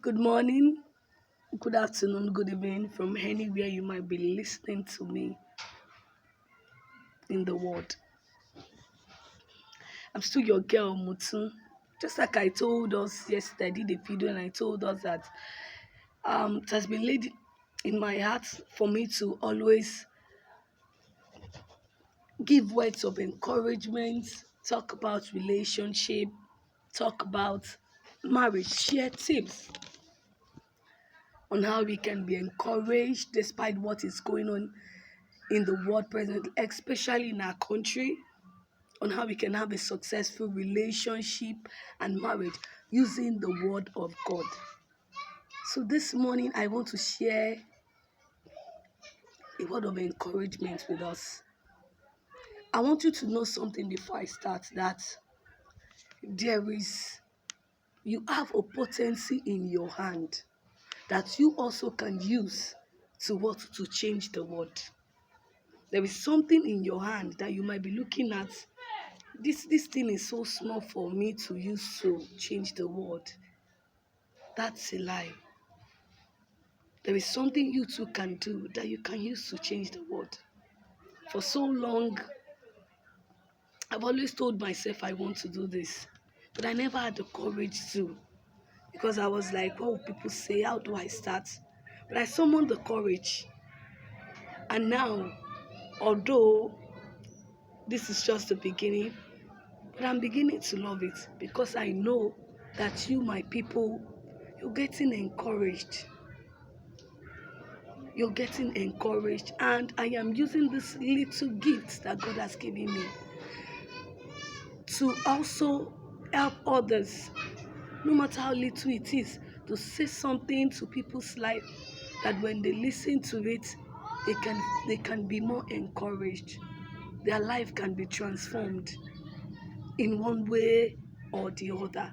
Good morning, good afternoon, good evening from anywhere you might be listening to me in the world. I'm still your girl Mutun. Just like I told us yesterday, I did a video and I told us that it has been laid in my heart for me to always give words of encouragement, talk about relationship, talk about marriage, share tips on how we can be encouraged despite what is going on in the world presently, especially in our country, on how we can have a successful relationship and marriage using the word of God. So this morning, I want to share a word of encouragement with us. I want you to know something before I start that there is, you have a potency in your hand that you also can use to what to change the world. There is something in your hand that you might be looking at. This thing is so small for me to use to change the world. That's a lie. There is something you too can do that you can use to change the world. For so long, I've always told myself I want to do this, but I never had the courage to because I was like, what will people say? How do I start? But I summoned the courage. And now, although this is just the beginning, but I'm beginning to love it because I know that you, my people, you're getting encouraged. You're getting encouraged, and I am using this little gift that God has given me to also help others, no matter how little it is, to say something to people's life that when they listen to it, they can be more encouraged. Their life can be transformed in one way or the other.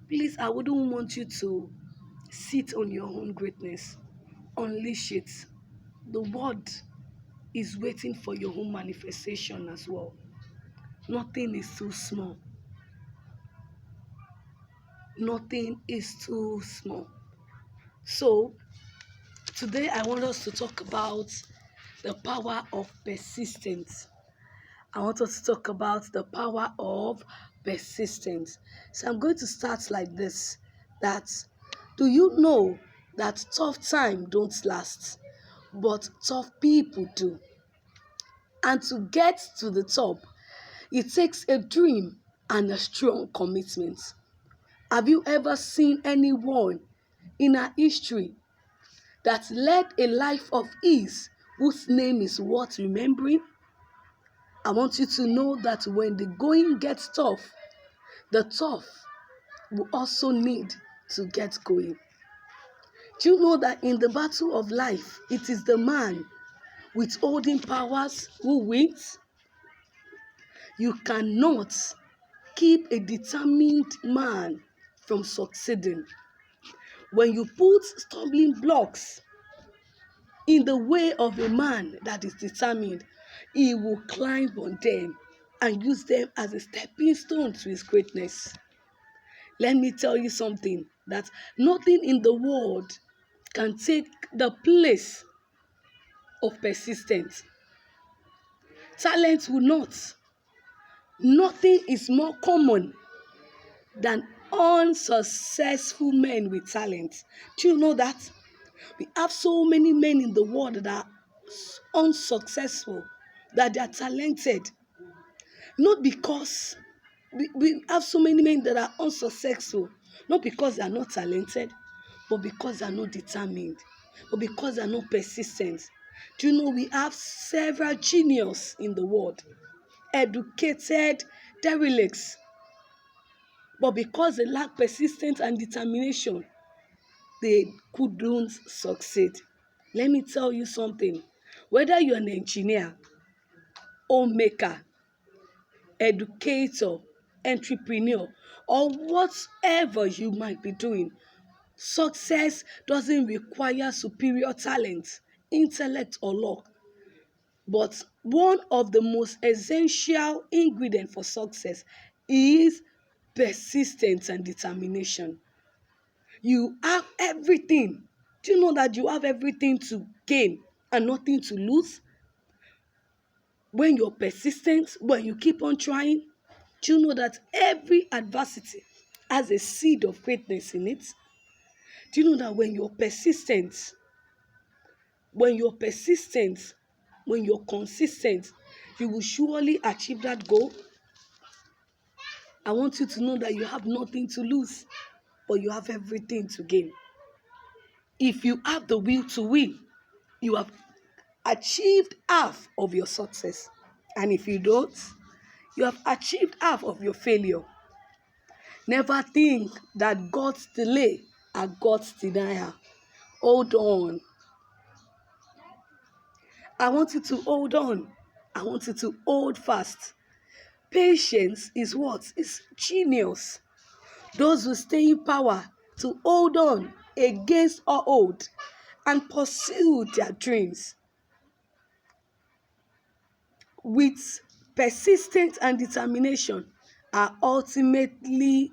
Please, I wouldn't want you to sit on your own greatness. Unleash it. The word is waiting for your own manifestation as well. Nothing is too small. Nothing is too small. So, today I want us to talk about the power of persistence. I want us to talk about the power of persistence. So, I'm going to start like this. That do you know that tough time don't last, but tough people do? And to get to the top, it takes a dream and a strong commitment. Have you ever seen anyone in our history that led a life of ease whose name is worth remembering? I want you to know that when the going gets tough, the tough will also need to get going. Do you know that in the battle of life, it is the man withholding powers who wins? You cannot keep a determined man from succeeding. When you put stumbling blocks in the way of a man that is determined, he will climb on them and use them as a stepping stone to his greatness. Let me tell you something, that nothing in the world can take the place of persistence. Talent will not. Nothing is more common than unsuccessful men with talent. Do you know that? We have so many men in the world that are unsuccessful, that they are talented. Not because we have so many men that are unsuccessful, not because they are not talented, but because they are not determined, but because they are not persistent. Do you know we have several geniuses in the world, educated derelicts, but because they lack persistence and determination, they couldn't succeed. Let me tell you something. Whether you're an engineer, homemaker, educator, entrepreneur, or whatever you might be doing, success doesn't require superior talent, intellect, or luck. But one of the most essential ingredients for success is persistence and determination. You have everything. Do you know that you have everything to gain and nothing to lose? When you're persistent, when you keep on trying, do you know that every adversity has a seed of greatness in it? Do you know that when you're persistent, when you're consistent, you will surely achieve that goal? I want you to know that you have nothing to lose, but you have everything to gain. If you have the will to win, you have achieved half of your success. And if you don't, you have achieved half of your failure. Never think that God's delay are God's denial. Hold on. I want you to hold on. I want you to hold fast. Patience is what? It's genius. Those who stay in power to hold on against all odds and pursue their dreams with persistence and determination are ultimately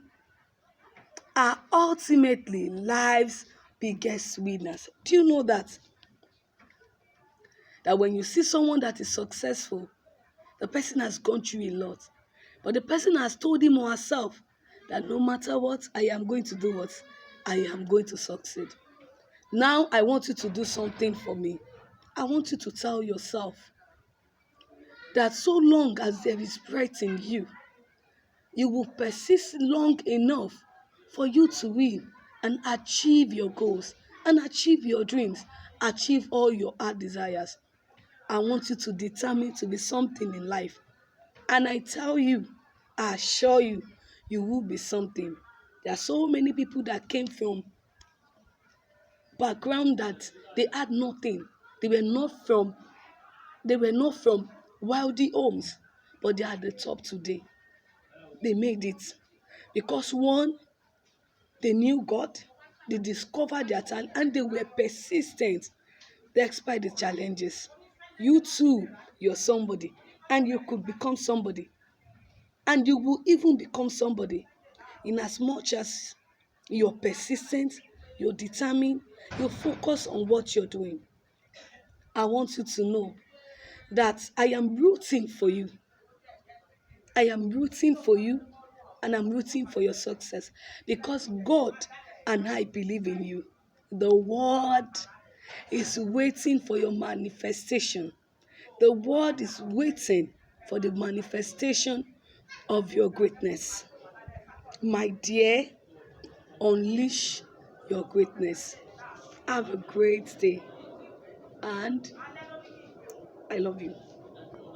life's biggest winners. Do you know that? That when you see someone that is successful, the person has gone through a lot, but the person has told him or herself that no matter what, I am going to do what? I am going to succeed. Now I want you to do something for me. I want you to tell yourself that so long as there is breath in you, you will persist long enough for you to win and achieve your goals and achieve your dreams, achieve all your heart desires. I want you to determine to be something in life. And I tell you, I assure you, you will be something. There are so many people that came from background that they had nothing. They were not from wealthy homes, but they are at the top today. They made it because one, they knew God, they discovered their talent, and they were persistent despite the challenges. You too, you're somebody, and you could become somebody, and you will even become somebody in as much as you're persistent, you're determined, you focus on what you're doing. I want you to know that I am rooting for you. I am rooting for you, and I'm rooting for your success because God and I believe in you. The world is waiting for your manifestation. The world is waiting for the manifestation of your greatness. My dear, unleash your greatness. Have a great day, and I love you.